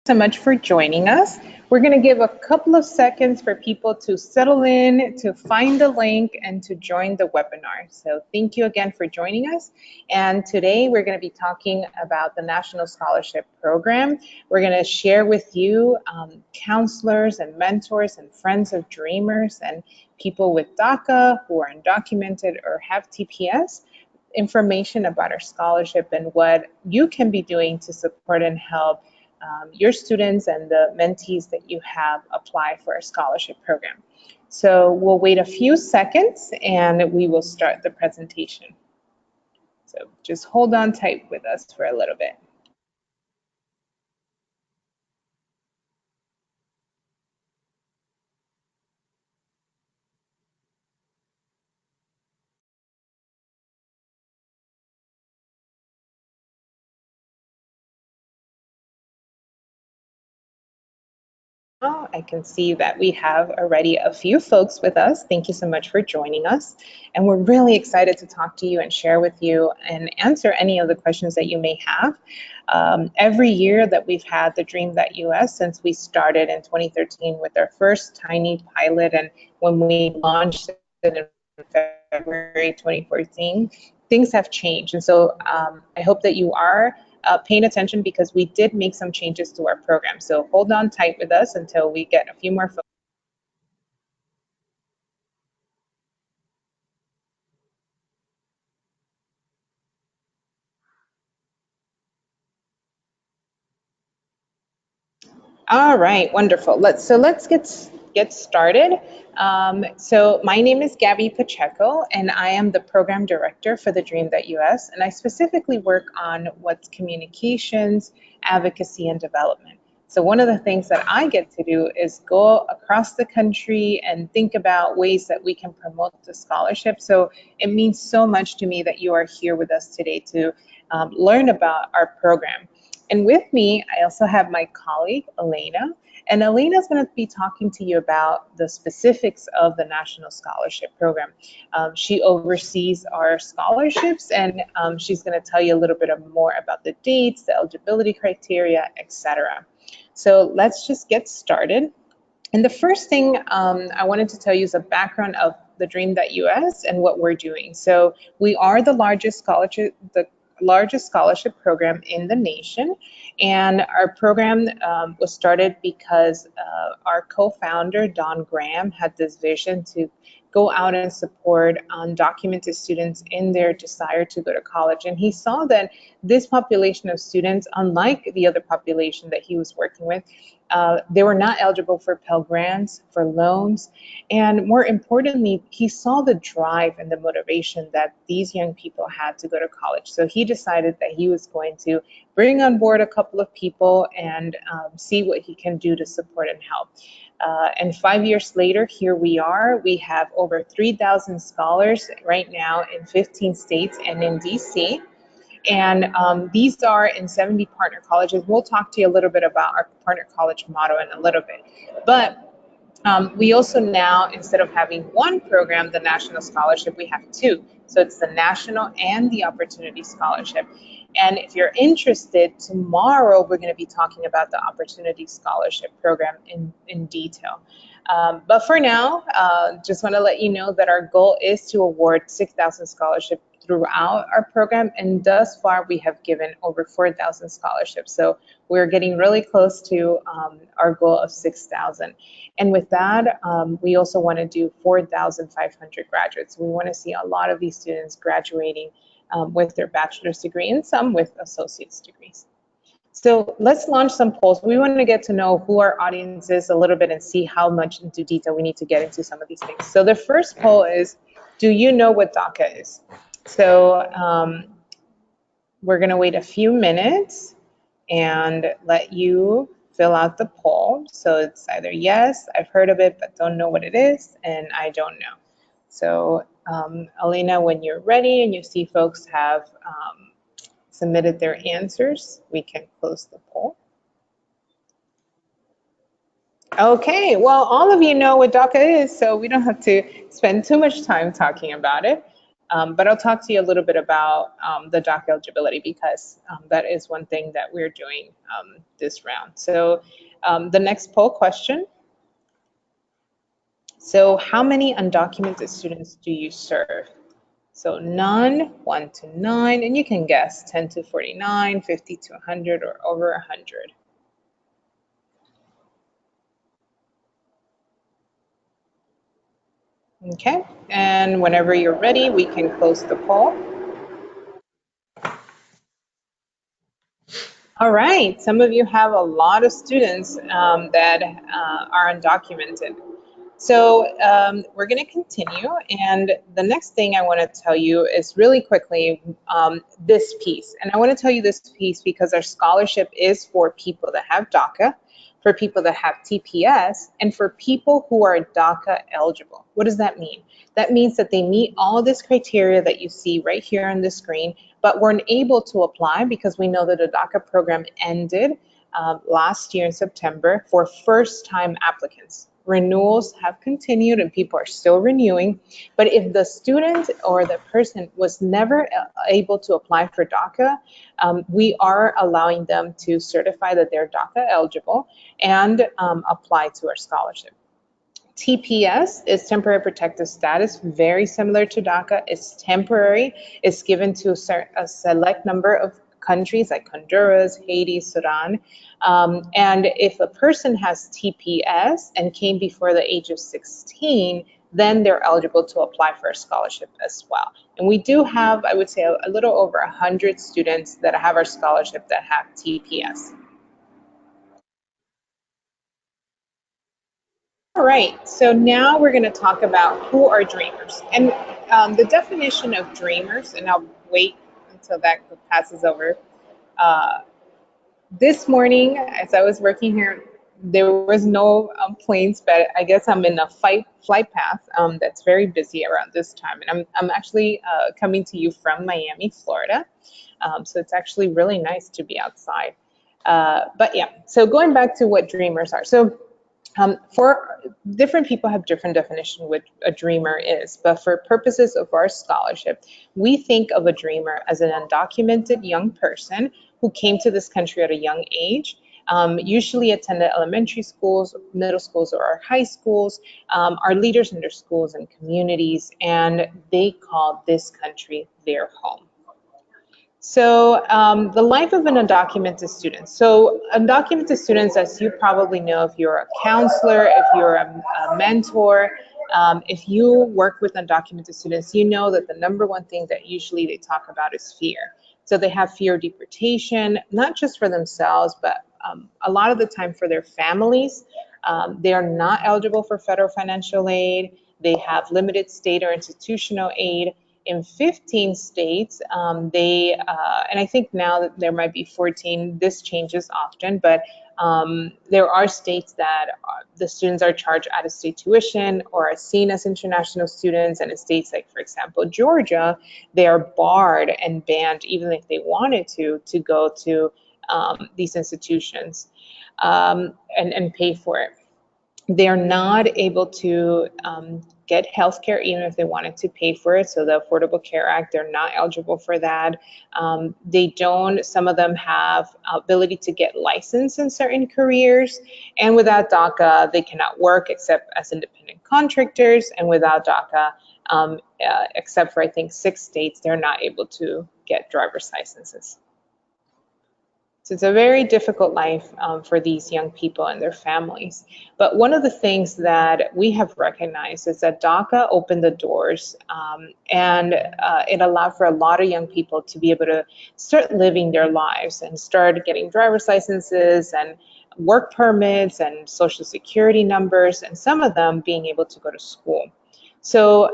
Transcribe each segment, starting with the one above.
So much for joining us. We're going to give a couple of seconds for people to settle in, to find the link, and to join the webinar. So thank you again for joining us. And today we're going to be talking about the National Scholarship Program. We're going to share with you counselors and mentors and friends of dreamers and people with DACA who are undocumented or have TPS information about our scholarship and what you can be doing to support and help your students and the mentees that you have apply for our scholarship program. So we'll wait a few seconds and we will start the presentation. So just hold on tight with us for a little bit. I can see that we have already a few folks with us. Thank you so much for joining us. And we're really excited to talk to you and share with you and answer any of the questions that you may have. Every year that we've had the Dream.Us since we started in 2013 with our first tiny pilot, and when we launched it in February 2014, things have changed. And so I hope that you are paying attention because we did make some changes to our program. So hold on tight with us until we get a few more folks. All right, wonderful. Let's get started. So my name is Gabby Pacheco, and I am the program director for the Dream.Us, and I specifically work on what's communications, advocacy, and development. So one of the things that I get to do is go across the country and think about ways that we can promote the scholarship. So it means so much to me that you are here with us today to learn about our program. And with me, I also have my colleague, Elena. And Elena is going to be talking to you about the specifics of the National Scholarship Program. She oversees our scholarships, and she's going to tell you a little bit more about the dates, the eligibility criteria, etc. So let's just get started. And the first thing I wanted to tell you is a background of the Dream.Us and what we're doing. So we are the largest scholarship program in the nation, and our program was started because our co-founder Don Graham had this vision to go out and support undocumented students in their desire to go to college. And he saw that this population of students, unlike the other population that he was working with, they were not eligible for Pell Grants, for loans, and more importantly, he saw the drive and the motivation that these young people had to go to college. So he decided that he was going to bring on board a couple of people and see what he can do to support and help. And 5 years later, here we are. We have over 3,000 scholars right now in 15 states and in DC. And these are in 70 partner colleges. We'll talk to you a little bit about our partner college model in a little bit. But we also now, instead of having one program, the National Scholarship, we have two. So it's the National and the Opportunity Scholarship. And if you're interested, tomorrow we're going to be talking about the Opportunity Scholarship Program in detail. But for now, just want to let you know that our goal is to award 6,000 scholarships throughout our program, and thus far we have given over 4,000 scholarships. So we're getting really close to our goal of 6,000. And with that, we also want to do 4,500 graduates. We want to see a lot of these students graduating with their bachelor's degree and some with associate's degrees. So let's launch some polls. We want to get to know who our audience is a little bit and see how much into detail we need to get into some of these things. So the first poll is, do you know what DACA is? So we're going to wait a few minutes and let you fill out the poll. So it's either yes, I've heard of it, but don't know what it is, and I don't know. So Elena, when you're ready and you see folks have submitted their answers, we can close the poll. Okay, well, all of you know what DACA is, so we don't have to spend too much time talking about it. But I'll talk to you a little bit about the DACA eligibility, because that is one thing that we're doing this round. So the next poll question. So how many undocumented students do you serve? So none, 1 to 9, and you can guess 10 to 49, 50 to 100, or over 100. Okay, and whenever you're ready, we can close the poll. All right, some of you have a lot of students that are undocumented. So we're going to continue, and the next thing I want to tell you is really quickly this piece. And I want to tell you this piece because our scholarship is for people that have DACA, for people that have TPS, and for people who are DACA eligible. What does that mean? That means that they meet all this criteria that you see right here on the screen, but weren't able to apply because we know that the DACA program ended last year in September for first-time applicants. Renewals have continued and people are still renewing, but if the student or the person was never able to apply for DACA, we are allowing them to certify that they're DACA eligible and apply to our scholarship. TPS is temporary protected status, very similar to DACA. It's temporary. It's given to a select number of countries like Honduras, Haiti, Sudan. And if a person has TPS and came before the age of 16, then they're eligible to apply for a scholarship as well. And we do have, I would say, a little over 100 students that have our scholarship that have TPS. All right, so now we're going to talk about who are dreamers. And the definition of dreamers, and I'll wait until that passes over. This morning, as I was working here, there was no planes, but I guess I'm in a flight path that's very busy around this time. And I'm actually coming to you from Miami, Florida. So it's actually really nice to be outside. But yeah, so going back to what dreamers are. So for different people have different definition what a dreamer is, but for purposes of our scholarship, we think of a dreamer as an undocumented young person who came to this country at a young age, usually attended elementary schools, middle schools, or high schools, are leaders in their schools and communities, and they call this country their home. So the life of an undocumented student. So undocumented students, as you probably know, if you're a counselor, if you're a mentor, if you work with undocumented students, you know that the number one thing that usually they talk about is fear. So they have fear of deportation, not just for themselves, but a lot of the time for their families. They are not eligible for federal financial aid. They have limited state or institutional aid. In 15 states, and I think now that there might be 14, this changes often, but there are states that the students are charged out-of-state tuition or are seen as international students, and in states like, for example, Georgia, they are barred and banned, even if they wanted to go to these institutions and pay for it. They're not able to get health care even if they wanted to pay for it. So the Affordable Care Act, they're not eligible for that. They don't, some of them have ability to get licensed in certain careers. And without DACA, they cannot work except as independent contractors. And without DACA, except for I think 6 states, they're not able to get driver's licenses. So it's a very difficult life for these young people and their families. But one of the things that we have recognized is that DACA opened the doors and it allowed for a lot of young people to be able to start living their lives and start getting driver's licenses and work permits and social security numbers, and some of them being able to go to school. So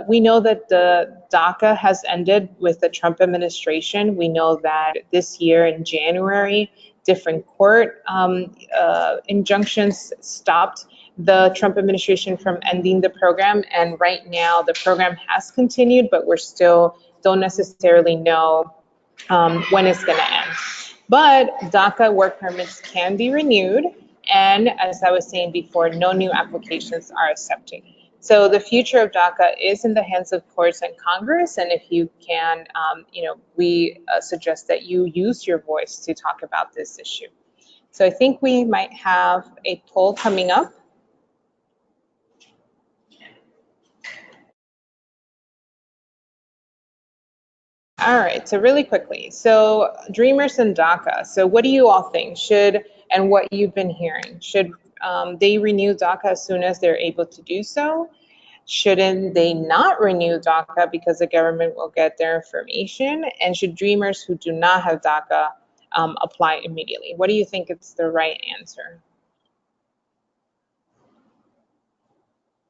we know that the DACA has ended with the Trump administration. We know that this year in January, different court injunctions stopped the Trump administration from ending the program. And right now the program has continued, but we're still don't necessarily know when it's going to end. But DACA work permits can be renewed. And as I was saying before, no new applications are accepted. So the future of DACA is in the hands of courts and Congress, and if you can, we suggest that you use your voice to talk about this issue. So I think we might have a poll coming up. All right, so really quickly, so Dreamers and DACA. So what do you all think? And what you've been hearing, should they renew DACA as soon as they're able to do so? Shouldn't they not renew DACA because the government will get their information? And should Dreamers who do not have DACA apply immediately? What do you think is the right answer?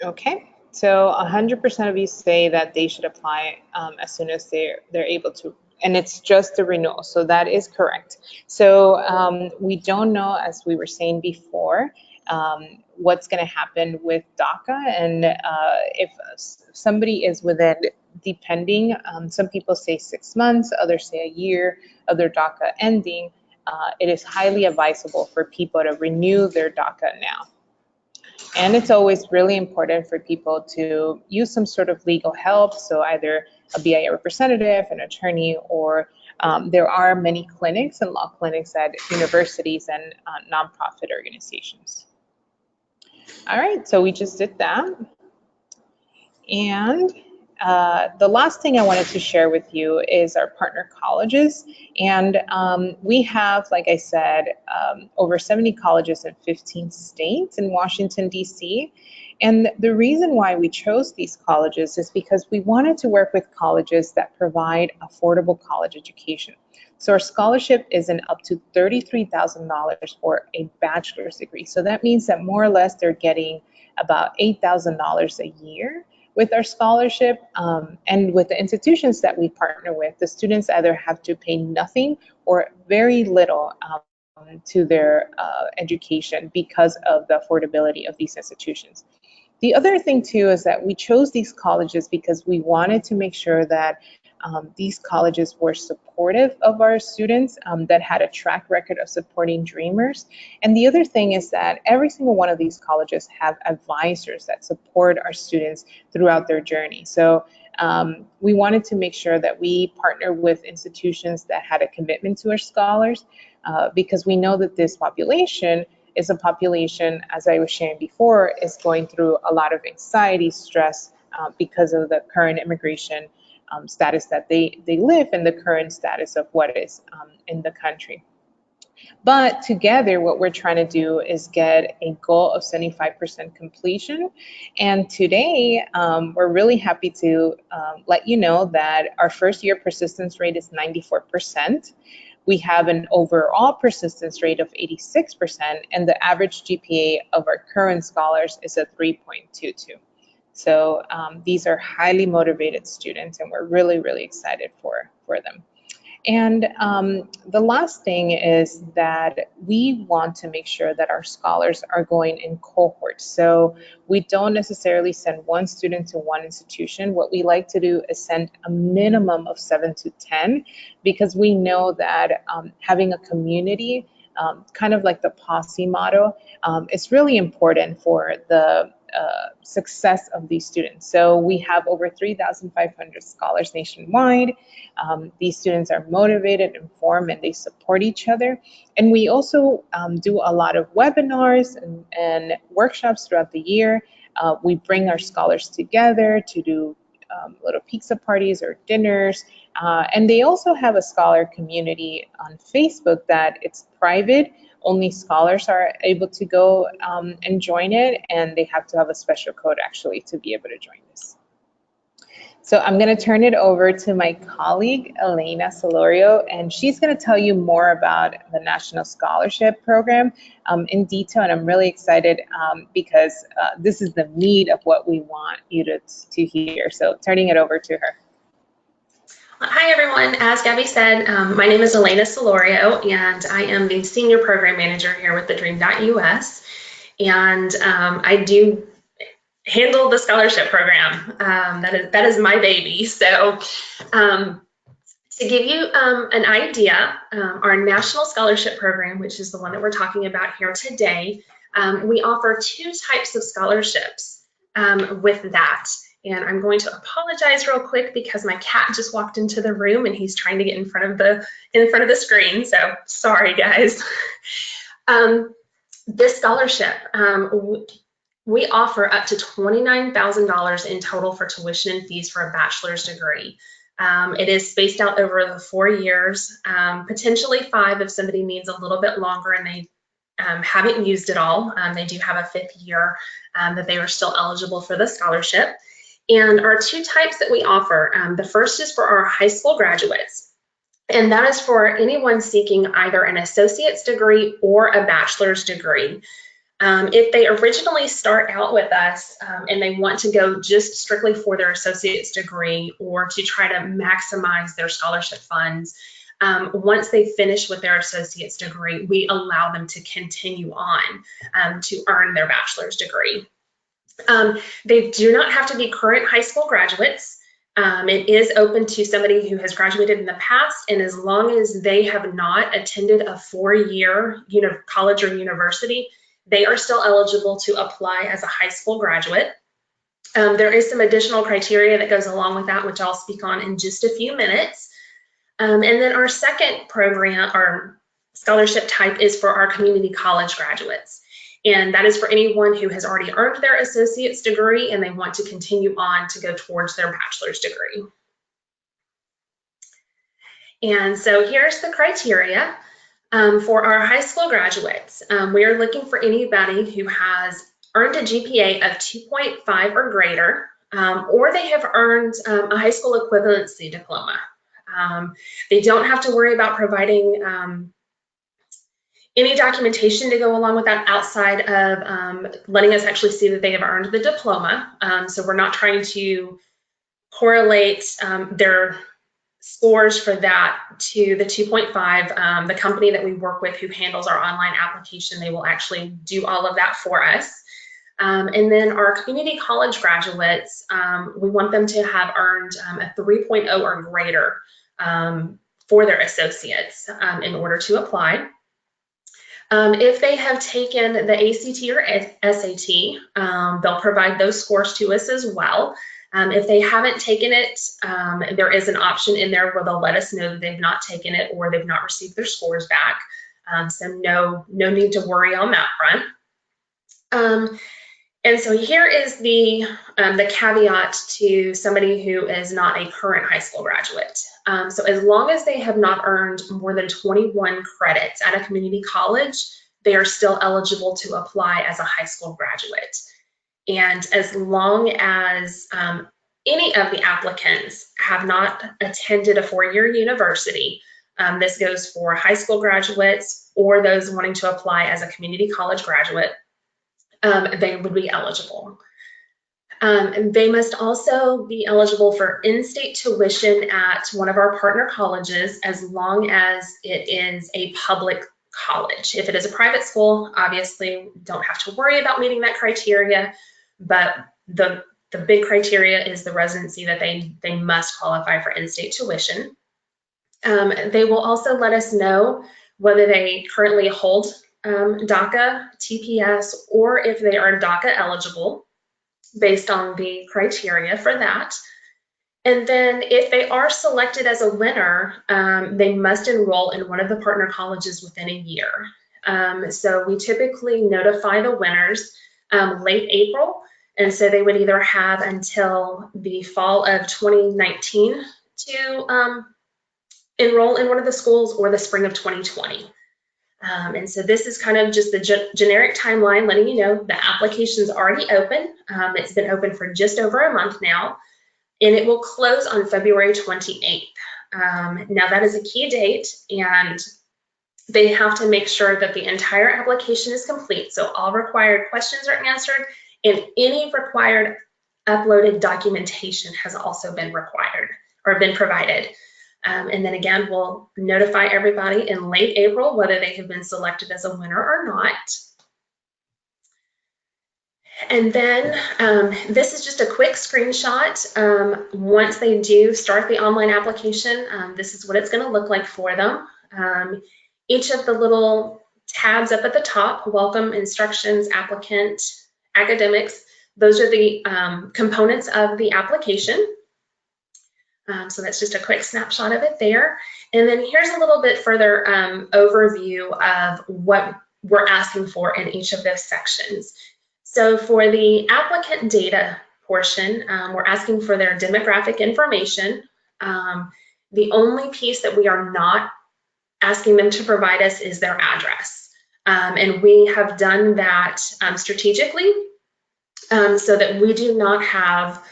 Okay, so 100% of you say that they should apply as soon as they're able to, and it's just a renewal, so that is correct. So we don't know, as we were saying before, what's going to happen with DACA, and if somebody is within, depending, some people say 6 months, others say a year of their DACA ending, it is highly advisable for people to renew their DACA now. And it's always really important for people to use some sort of legal help, so either a BIA representative, an attorney, or there are many clinics and law clinics at universities and nonprofit organizations. All right, so we just did that. And the last thing I wanted to share with you is our partner colleges. And we have, like I said, over 70 colleges in 15 states in Washington, D.C. And the reason why we chose these colleges is because we wanted to work with colleges that provide affordable college education. So our scholarship is in up to $33,000 for a bachelor's degree. So that means that more or less they're getting about $8,000 a year with our scholarship, and with the institutions that we partner with, the students either have to pay nothing or very little to their education because of the affordability of these institutions. The other thing too is that we chose these colleges because we wanted to make sure that these colleges were supportive of our students, that had a track record of supporting Dreamers. And the other thing is that every single one of these colleges have advisors that support our students throughout their journey. So we wanted to make sure that we partner with institutions that had a commitment to our scholars, because we know that this population is a population, as I was sharing before, is going through a lot of anxiety, stress, because of the current immigration status that they live in, the current status of what is in the country. But together, what we're trying to do is get a goal of 75% completion. And today, we're really happy to let you know that our first year persistence rate is 94%. We have an overall persistence rate of 86%, and the average GPA of our current scholars is a 3.22. So these are highly motivated students, and we're really, really excited for them. And the last thing is that we want to make sure that our scholars are going in cohorts. So we don't necessarily send one student to one institution. What we like to do is send a minimum of 7 to 10, because we know that having a community, kind of like the posse model, is really important for the success of these students. So we have over 3,500 scholars nationwide. These students are motivated, informed, and they support each other. And we also do a lot of webinars and workshops throughout the year. We bring our scholars together to do little pizza parties or dinners. And they also have a scholar community on Facebook that it's private. Only scholars are able to go and join it, and they have to have a special code actually to be able to join this. So I'm going to turn it over to my colleague, Elena Solorio, and she's going to tell you more about the National Scholarship Program in detail. And I'm really excited because this is the meat of what we want you to hear. So turning it over to her. Hi everyone, as Gabby said, my name is Elena Solorio and I am the Senior Program Manager here with TheDream.US, and I do handle the scholarship program. That is my baby. So to give you an idea, our National Scholarship Program, which is the one that we're talking about here today, we offer 2 types of scholarships. with that. And I'm going to apologize real quick because my cat just walked into the room and he's trying to get in front of the screen. So sorry, guys. This scholarship, we offer up to $29,000 in total for tuition and fees for a bachelor's degree. It is spaced out over the 4 years, potentially 5 if somebody needs a little bit longer and they haven't used it all. They do have a 5th year that they are still eligible for the scholarship. And our 2 types that we offer, the first is for our high school graduates. And that is for anyone seeking either an associate's degree or a bachelor's degree. If they originally start out with us and they want to go just strictly for their associate's degree or to try to maximize their scholarship funds, once they finish with their associate's degree, we allow them to continue on to earn their bachelor's degree. They do not have to be current high school graduates. It is open to somebody who has graduated in the past, and as long as they have not attended a 4-year college or university, they are still eligible to apply as a high school graduate. There is some additional criteria that goes along with that, which I'll speak on in just a few minutes. And then our second program, our scholarship type, is for our community college graduates. And that is for anyone who has already earned their associate's degree and they want to continue on to go towards their bachelor's degree. And so here's the criteria for our high school graduates. We are looking for anybody who has earned a GPA of 2.5 or greater, or they have earned a high school equivalency diploma. They don't have to worry about providing any documentation to go along with that outside of letting us actually see that they have earned the diploma. So we're not trying to correlate their scores for that to the 2.5. The company that we work with who handles our online application, they will actually do all of that for us. And then our community college graduates, we want them to have earned a 3.0 or greater for their associates in order to apply. If they have taken the ACT or SAT, they'll provide those scores to us as well. If they haven't taken it, there is an option in there where they'll let us know that they've not taken it or they've not received their scores back. So no need to worry on that front. And so here is the caveat to somebody who is not a current high school graduate. So as long as they have not earned more than 21 credits at a community college, they are still eligible to apply as a high school graduate. And as long as any of the applicants have not attended a 4-year university, this goes for high school graduates or those wanting to apply as a community college graduate, they would be eligible. And they must also be eligible for in-state tuition at one of our partner colleges as long as it is a public college. If it is a private school, obviously don't have to worry about meeting that criteria, but the big criteria is the residency that they must qualify for in-state tuition. They will also let us know whether they currently hold DACA, TPS, or if they are DACA eligible based on the criteria for that. And then if they are selected as a winner, they must enroll in one of the partner colleges within a year. So we typically notify the winners late April, and so they would either have until the fall of 2019 to enroll in one of the schools or the spring of 2020. And so this is kind of just the generic timeline letting you know the application's already open. It's been open for just over a month now, and it will close on February 28th. Now that is a key date, and they have to make sure that the entire application is complete. So all required questions are answered, and any required uploaded documentation has also been required or been provided. And then again, we'll notify everybody in late April whether they have been selected as a winner or not. And then this is just a quick screenshot. Once they do start the online application, this is what it's going to look like for them. Each of the little tabs up at the top, welcome, instructions, applicant, academics, Those are the components of the application. So that's just a quick snapshot of it there. And then here's a little bit further overview of what we're asking for in each of those sections. So for the applicant data portion, we're asking for their demographic information. The only piece that we are not asking them to provide us is their address. And we have done that strategically so that we do not have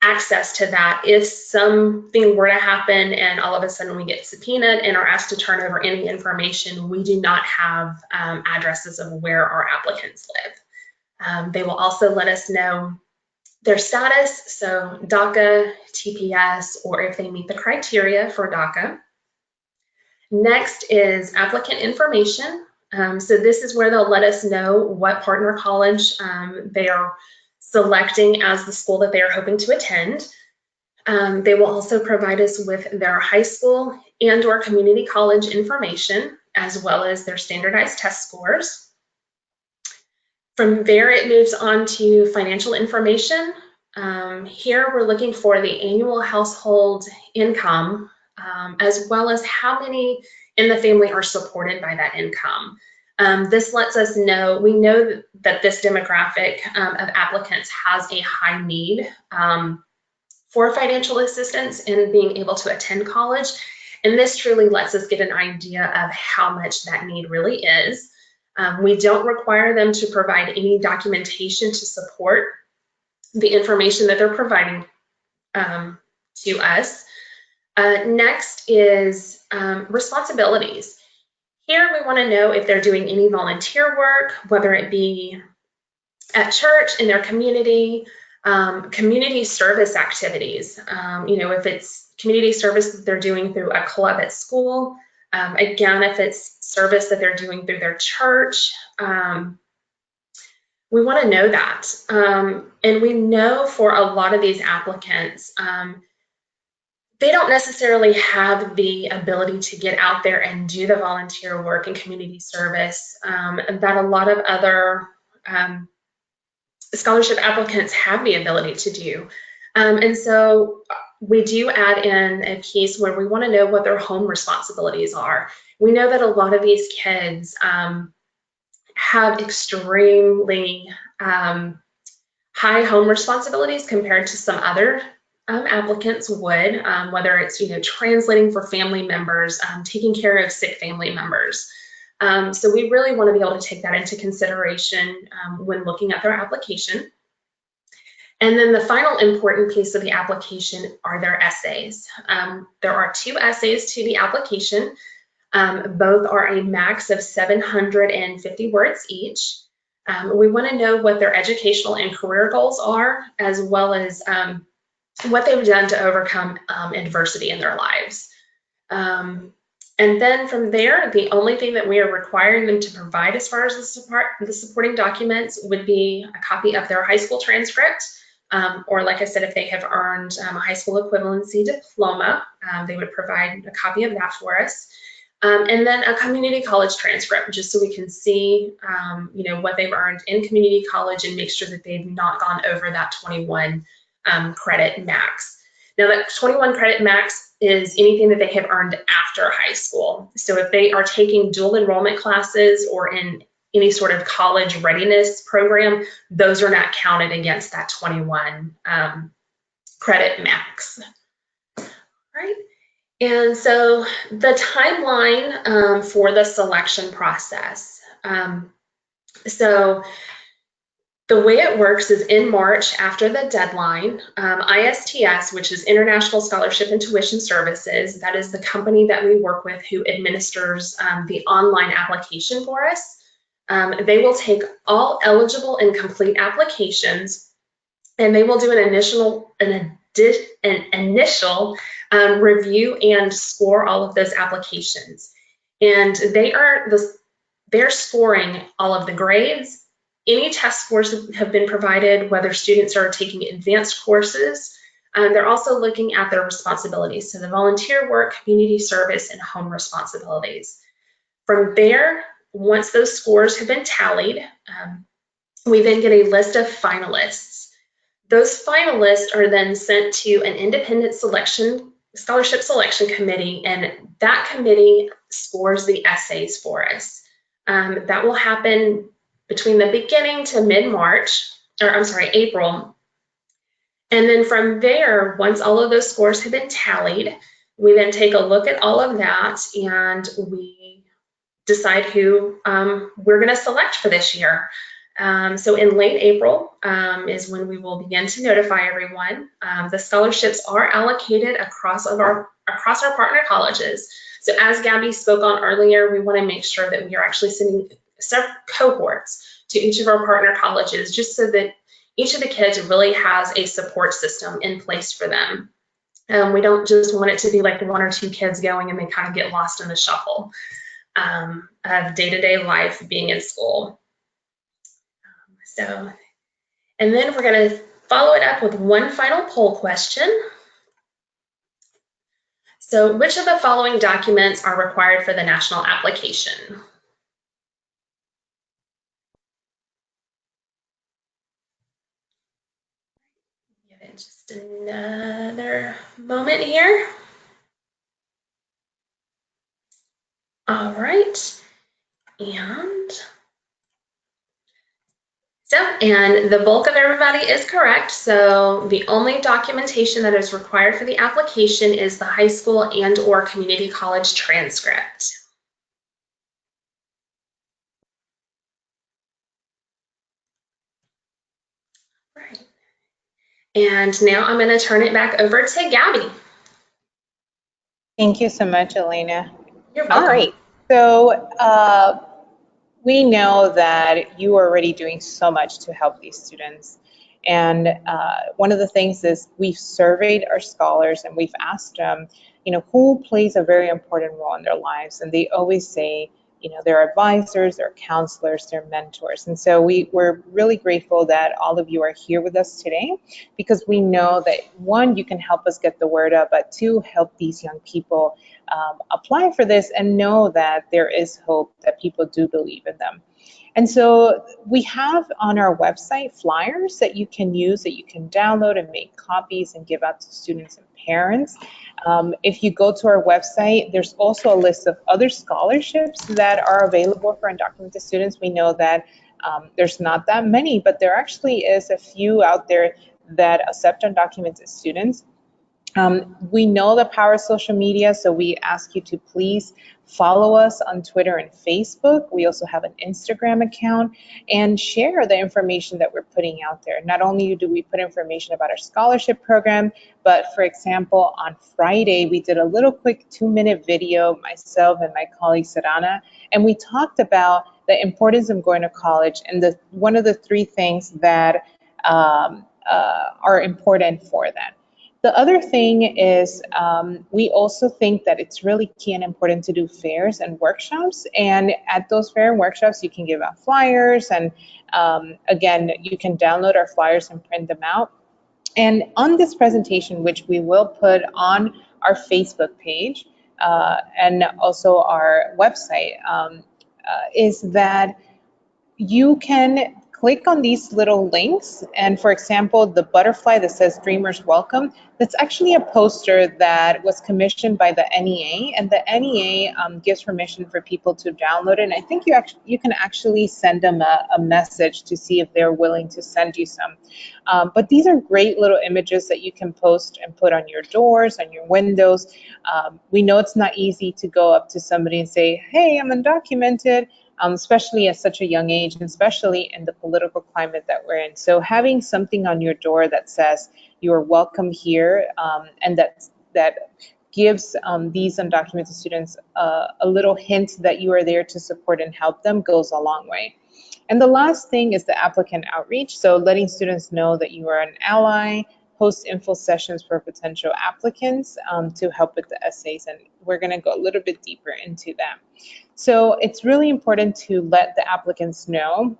access to that. If something were to happen and all of a sudden we get subpoenaed and are asked to turn over any information, we do not have addresses of where our applicants live. They will also let us know their status, so DACA, TPS, or if they meet the criteria for DACA. Next is applicant information. So this is where they'll let us know what partner college they are selecting as the school that they are hoping to attend. They will also provide us with their high school and or community college information, as well as their standardized test scores. From there, it moves on to financial information. Here, we're looking for the annual household income, as well as how many in the family are supported by that income. This lets us know, we know that this demographic of applicants has a high need for financial assistance in being able to attend college. And this truly lets us get an idea of how much that need really is. We don't require them to provide any documentation to support the information that they're providing to us. Next is responsibilities. Here we want to know if they're doing any volunteer work, whether it be at church, in their community, community service activities. If it's community service that they're doing through a club at school, again, if it's service that they're doing through their church, we want to know that. And we know for a lot of these applicants, they don't necessarily have the ability to get out there and do the volunteer work and community service that a lot of other scholarship applicants have the ability to do. And so we do add in a piece where we want to know what their home responsibilities are. We know that a lot of these kids have extremely high home responsibilities compared to some other applicants would, whether it's translating for family members, taking care of sick family members. So we really want to be able to take that into consideration when looking at their application. And then the final important piece of the application are their essays. There are 2 essays to the application. Both are a max of 750 words each. We want to know what their educational and career goals are, as well as what they've done to overcome adversity in their lives. And then from there, the only thing that we are requiring them to provide as far as the supporting documents would be a copy of their high school transcript, or like I said, if they have earned a high school equivalency diploma, they would provide a copy of that for us. And then a community college transcript, just so we can see, what they've earned in community college and make sure that they've not gone over that 21 credit max. Now that 21 credit max is anything that they have earned after high school. So if they are taking dual enrollment classes or in any sort of college readiness program, those are not counted against that 21 credit max. All right. And so the timeline for the selection process. So the way it works is in March, after the deadline, ISTS, which is International Scholarship and Tuition Services, that is the company that we work with who administers the online application for us. They will take all eligible and complete applications, and they will do an initial review and score all of those applications. And they're scoring all of the grades. Any test scores have been provided, whether students are taking advanced courses. They're also looking at their responsibilities, so the volunteer work, community service, and home responsibilities. From there, once those scores have been tallied, we then get a list of finalists. Those finalists are then sent to an independent scholarship selection committee, and that committee scores the essays for us. That will happen between the beginning to mid-March, or I'm sorry, April. And then from there, once all of those scores have been tallied, we then take a look at all of that and we decide who we're going to select for this year. So in late April is when we will begin to notify everyone. The scholarships are allocated across our partner colleges. So as Gabby spoke on earlier, we want to make sure that we are actually sending several cohorts to each of our partner colleges, just so that each of the kids really has a support system in place for them. We don't just want it to be like one or two kids going and they kind of get lost in the shuffle of day-to-day life being in school. And then we're going to follow it up with one final poll question. So which of the following documents are required for the national application? Give it just another moment here. All right. And the bulk of everybody is correct. So the only documentation that is required for the application is the high school and/or community college transcript. Right. And now I'm going to turn it back over to Gabby. Thank you so much, Elena. You're welcome. All right. So we know that you are already doing so much to help these students. And one of the things is we've surveyed our scholars and we've asked them, who plays a very important role in their lives. And they always say, their advisors, their counselors, their mentors. And so we're really grateful that all of you are here with us today, because we know that, one, you can help us get the word out, but two, help these young people apply for this and know that there is hope, that people do believe in them. And so we have on our website flyers that you can use, that you can download and make copies and give out to students and parents. If you go to our website, there's also a list of other scholarships that are available for undocumented students. We know that there's not that many, but there actually is a few out there that accept undocumented students. We know the power of social media, so we ask you to please follow us on Twitter and Facebook. We also have an Instagram account, and share the information that we're putting out there. Not only do we put information about our scholarship program, but for example, on Friday, we did a little quick 2-minute video, myself and my colleague Sarana, and we talked about the importance of going to college and one of the 3 things that are important for that. The other thing is we also think that it's really key and important to do fairs and workshops. And at those fair and workshops, you can give out flyers. And again, you can download our flyers and print them out. And on this presentation, which we will put on our Facebook page and also our website, is that you can click on these little links, and for example, the butterfly that says Dreamers Welcome, that's actually a poster that was commissioned by the NEA, and the NEA gives permission for people to download it. And I think you can actually send them a message to see if they're willing to send you some. But these are great little images that you can post and put on your doors, on your windows. We know it's not easy to go up to somebody and say, hey, I'm undocumented. Especially at such a young age, and especially in the political climate that we're in. So having something on your door that says you are welcome here, and that gives these undocumented students a little hint that you are there to support and help them goes a long way. And the last thing is the applicant outreach. So letting students know that you are an ally, host info sessions for potential applicants to help with the essays. And we're gonna go a little bit deeper into that. So it's really important to let the applicants know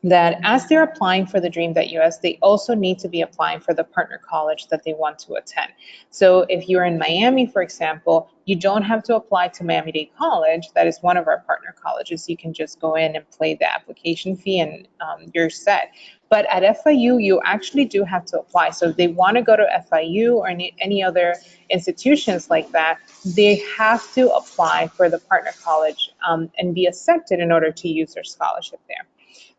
that as they're applying for the Dream.US, they also need to be applying for the partner college that they want to attend. So if you're in Miami, for example, you don't have to apply to Miami-Dade College. That is one of our partner colleges. You can just go in and pay the application fee and you're set. But at FIU, you actually do have to apply. So if they want to go to FIU or any other institutions like that, they have to apply for the partner college and be accepted in order to use their scholarship there.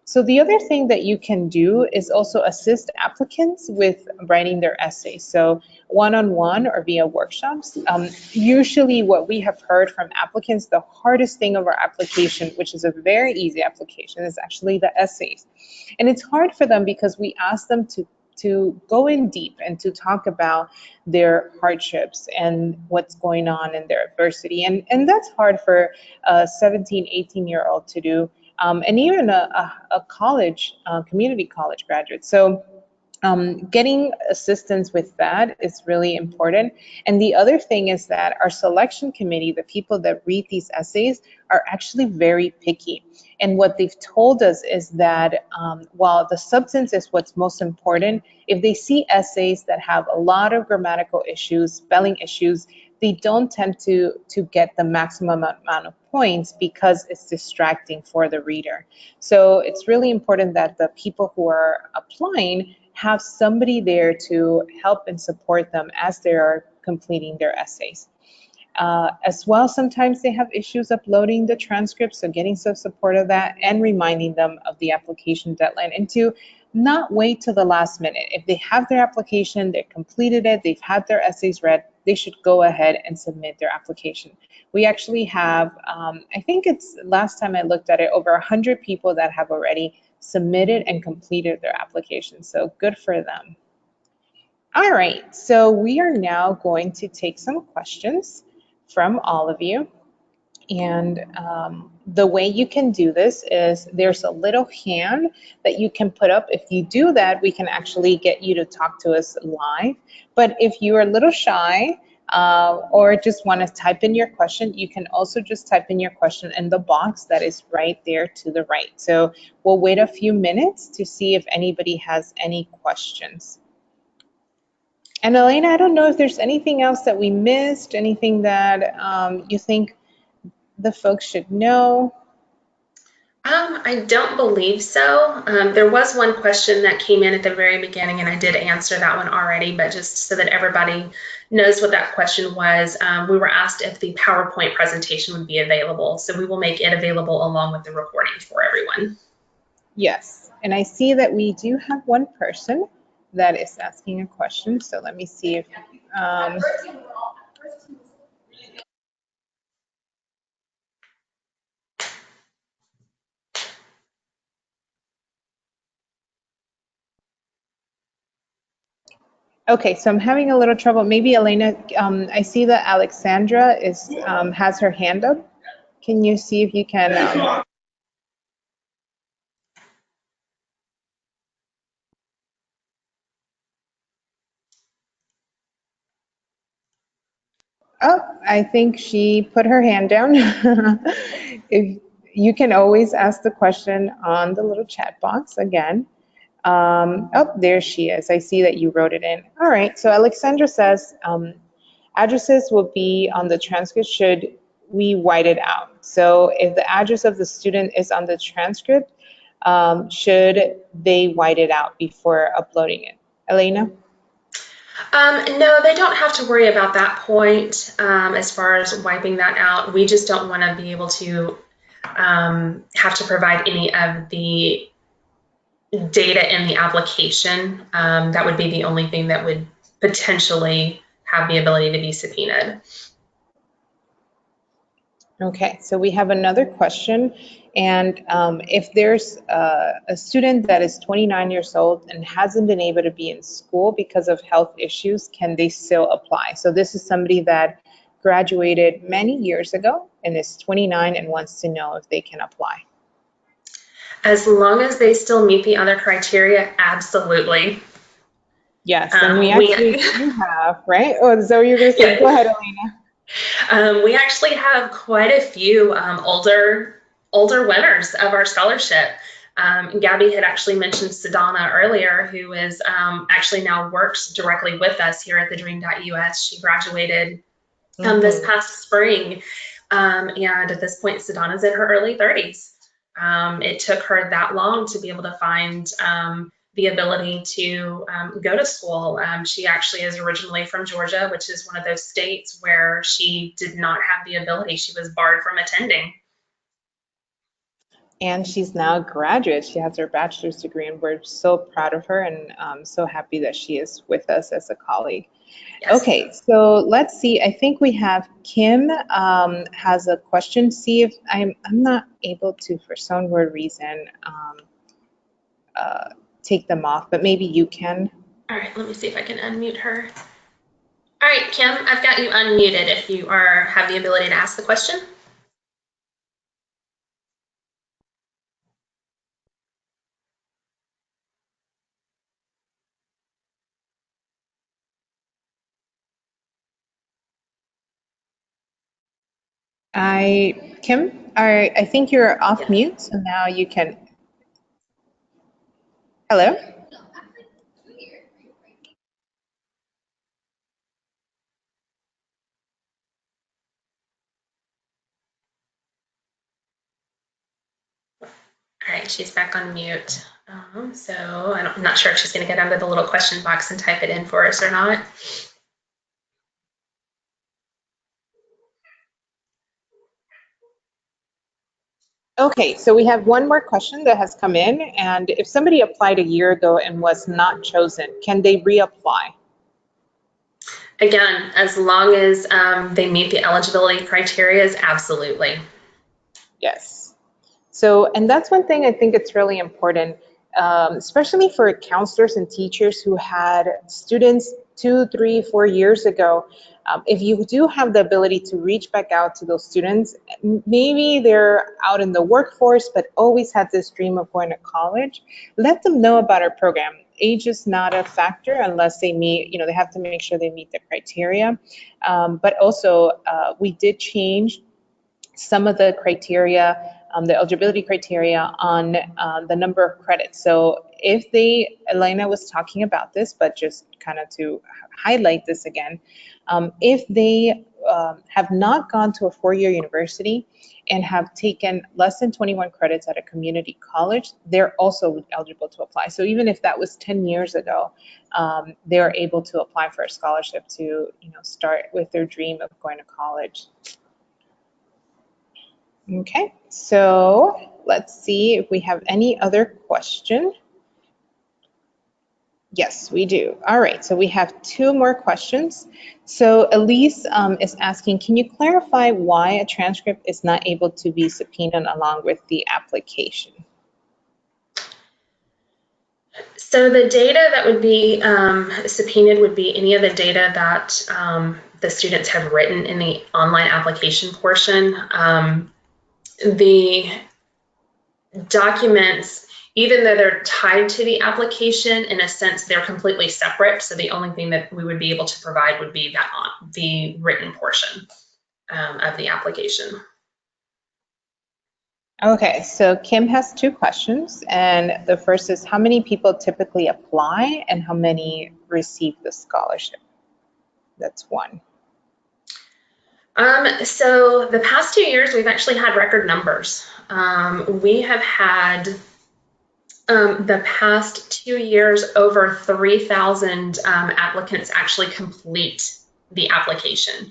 So the other thing that you can do is also assist applicants with writing their essays. So one-on-one or via workshops. Usually what we have heard from applicants, the hardest thing of our application, which is a very easy application, is actually the essays. And it's hard for them because we ask them to go in deep and to talk about their hardships and what's going on in their adversity. And that's hard for a 17, 18-year-old to do. And even a college, community college graduate. So getting assistance with that is really important. And the other thing is that our selection committee, the people that read these essays, are actually very picky. And what they've told us is that while the substance is what's most important, if they see essays that have a lot of grammatical issues, spelling issues, they don't tend to get the maximum amount of points because it's distracting for the reader. So it's really important that the people who are applying have somebody there to help and support them as they are completing their essays. As well, sometimes they have issues uploading the transcripts, so getting some support of that and reminding them of the application deadline and to not wait till the last minute. If they have their application, they've completed it, they've had their essays read, they should go ahead and submit their application. We actually have, I think it's last time I looked at it, over 100 people that have already submitted and completed their application. So good for them. All right, so we are now going to take some questions from all of you. And the way you can do this is there's a little hand that you can put up. If you do that, we can actually get you to talk to us live. But if you are a little shy or just want to type in your question, you can also just type in your question in the box that is right there to the right. So we'll wait a few minutes to see if anybody has any questions. And Elena, I don't know if there's anything else that we missed, anything that you think the folks should know. I don't believe so. There was one question that came in at the very beginning, and I did answer that one already, but just so that everybody knows what that question was, we were asked if the PowerPoint presentation would be available. So we will make it available along with the recording for everyone. Yes, and I see that we do have one person that is asking a question. So let me see if... Okay, so I'm having a little trouble. Maybe Elena, I see that Alexandra is has her hand up. Can you see if you can? Oh, I think she put her hand down. If you can always ask the question on the little chat box again. Oh, there she is. I see that you wrote it in. All right, so Alexandra says, addresses will be on the transcript should we white it out. So if the address of the student is on the transcript, should they white it out before uploading it? Elena? No, they don't have to worry about that point as far as wiping that out. We just don't want to be able to have to provide any of the data in the application. That would be the only thing that would potentially have the ability to be subpoenaed. Okay, so we have another question. And if there's a student that is 29 years old and hasn't been able to be in school because of health issues, can they still apply? So this is somebody that graduated many years ago and is 29 and wants to know if they can apply. As long as they still meet the other criteria, absolutely. Yes, and we actually do have, right? Oh, so you're going to say, go ahead, Elena. We actually have quite a few older winners of our scholarship. Gabby had actually mentioned Sedana earlier, who is actually now works directly with us here at TheDream.US. She graduated this past spring, and at this point, Sedana's in her early 30s. It took her that long to be able to find the ability to go to school. She actually is originally from Georgia, which is one of those states where she did not have the ability. She was barred from attending. And she's now a graduate. She has her bachelor's degree, and we're so proud of her and so happy that she is with us as a colleague. Yes. Okay, so let's see. I think we have Kim has a question. See if I'm not able to, for some weird reason, take them off, but maybe you can. All right, let me see if I can unmute her. All right, Kim, I've got you unmuted if you have the ability to ask the question. Kim, I think you're off mute, so now you can. Hello? All right, she's back on mute. So I'm not sure if she's going to get under the little question box and type it in for us or not. Okay, so we have one more question that has come in, and if somebody applied a year ago and was not chosen, can they reapply? Again, as long as they meet the eligibility criteria, absolutely. Yes. So, and that's one thing I think it's really important, especially for counselors and teachers who had students 2, 3, 4 years ago. If you do have the ability to reach back out to those students, maybe they're out in the workforce, but always had this dream of going to college, let them know about our program. Age is not a factor unless they meet, they have to make sure they meet the criteria. But also, we did change some of the criteria, the eligibility criteria on the number of credits. So if Elena was talking about this, but just kind of to highlight this again, if they have not gone to a four-year university and have taken less than 21 credits at a community college, they're also eligible to apply. So even if that was 10 years ago, they're able to apply for a scholarship to start with their dream of going to college. Okay, so let's see if we have any other question. Yes, we do. All right, so we have two more questions. So Elise is asking, can you clarify why a transcript is not able to be subpoenaed along with the application? So the data that would be subpoenaed would be any of the data that the students have written in the online application portion. The documents, even though they're tied to the application, in a sense, they're completely separate. So the only thing that we would be able to provide would be the written portion of the application. Okay, so Kim has two questions, and the first is how many people typically apply and how many receive the scholarship? That's one. So the past 2 years, we've actually had record numbers. We have had the past 2 years over 3,000 applicants actually complete the application.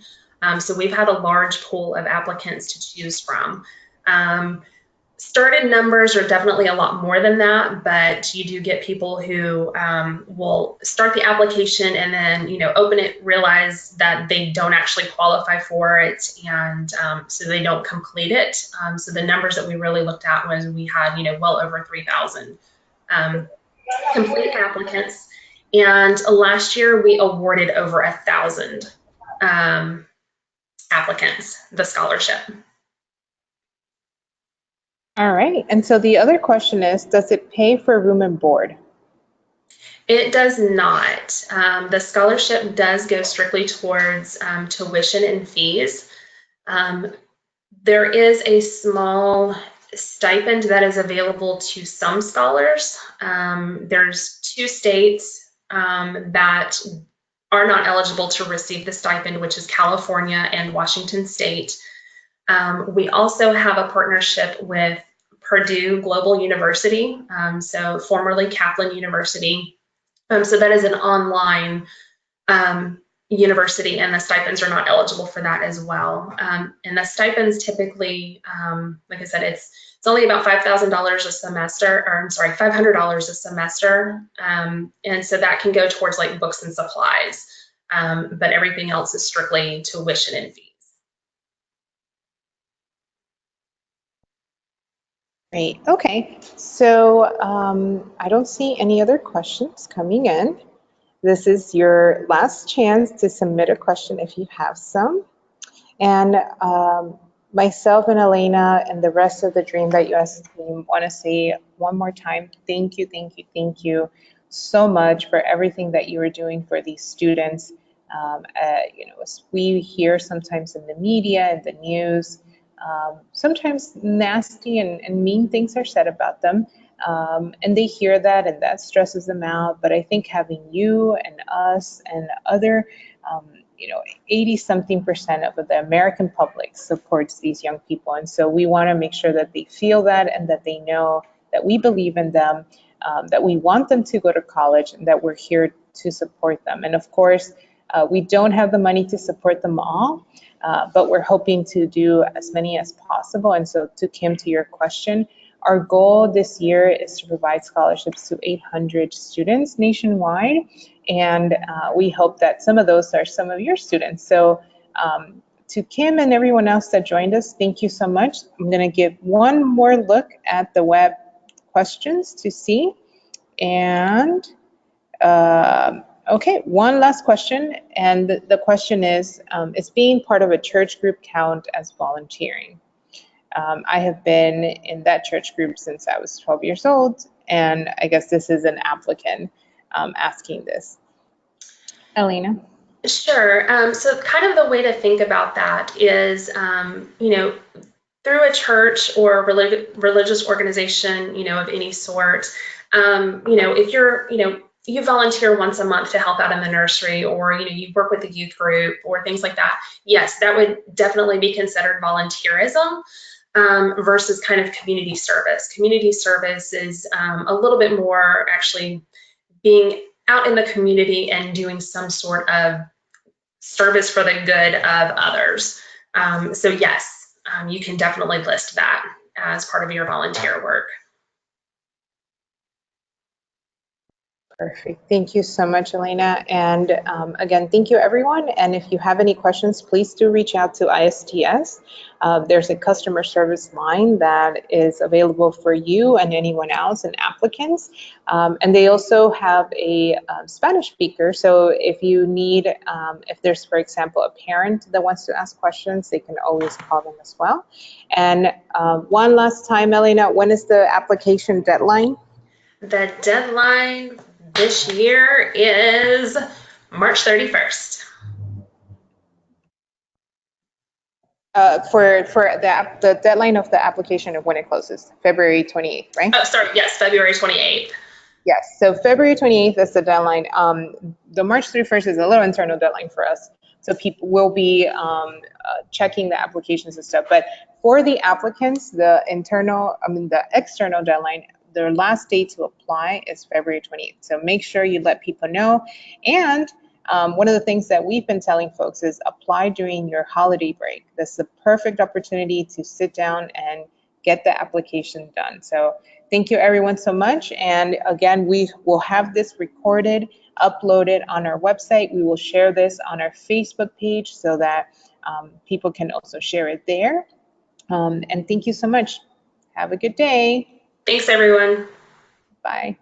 So we've had a large pool of applicants to choose from. Started numbers are definitely a lot more than that, but you do get people who will start the application and then open it, realize that they don't actually qualify for it, and so they don't complete it. So the numbers that we really looked at was we had well over 3,000 complete applicants, and last year we awarded over 1,000 applicants the scholarship. All right, and so the other question is, does it pay for room and board? It does not. The scholarship does go strictly towards tuition and fees. There is a small stipend that is available to some scholars. There's 2 states that are not eligible to receive the stipend, which is California and Washington State. We also have a partnership with Purdue Global University, so formerly Kaplan University. So that is an online university, and the stipends are not eligible for that as well. And the stipends typically, like I said, it's only about $5,000 a semester, or I'm sorry, $500 a semester. And so that can go towards like books and supplies, but everything else is strictly tuition and fees. Great. Okay. So I don't see any other questions coming in. This is your last chance to submit a question if you have some. And myself and Elena and the rest of the Dream.US team want to say one more time, thank you, thank you, thank you so much for everything that you are doing for these students. You know, as we hear sometimes in the media and the news, sometimes nasty and mean things are said about them. And they hear that and that stresses them out. But I think having you and us and other, you know, 80-something% of the American public supports these young people. And so we want to make sure that they feel that and that they know that we believe in them, that we want them to go to college and that we're here to support them. And of course, we don't have the money to support them all, but we're hoping to do as many as possible. And so to Kim, to your question, our goal this year is to provide scholarships to 800 students nationwide. And we hope that some of those are some of your students. So to Kim and everyone else that joined us, thank you so much. I'm going to give one more look at the web questions to see. And okay, one last question. And the question is being part of a church group count as volunteering? I have been in that church group since I was 12 years old, and I guess this is an applicant asking this. Elena? Sure. So kind of the way to think about that is, you know, through a church or religious organization, you know, of any sort, you know, if you're, you know, you volunteer once a month to help out in the nursery, or, you know, you work with a youth group or things like that, yes, that would definitely be considered volunteerism. Versus kind of community service. Community service is a little bit more actually being out in the community and doing some sort of service for the good of others. So yes, you can definitely list that as part of your volunteer work. Perfect. Thank you so much, Elena. And again, thank you, everyone. And if you have any questions, please do reach out to ISTS. There's a customer service line that is available for you and anyone else and applicants. And they also have a Spanish speaker. So if you need, if there's, for example, a parent that wants to ask questions, they can always call them as well. And one last time, Elena, when is the application deadline? The deadline this year is March 31st. For the deadline of the application of when it closes, February 28th, right? Oh, sorry, yes, February 28th. Yes, so February 28th is the deadline. The March 31st is a little internal deadline for us. So people will be checking the applications and stuff. But for the applicants, the external deadline, their last day to apply is February 28th. So make sure you let people know. And one of the things that we've been telling folks is apply during your holiday break. This is the perfect opportunity to sit down and get the application done. So thank you everyone so much. And again, we will have this recorded, uploaded on our website. We will share this on our Facebook page so that people can also share it there. And thank you so much. Have a good day. Thanks, everyone. Bye.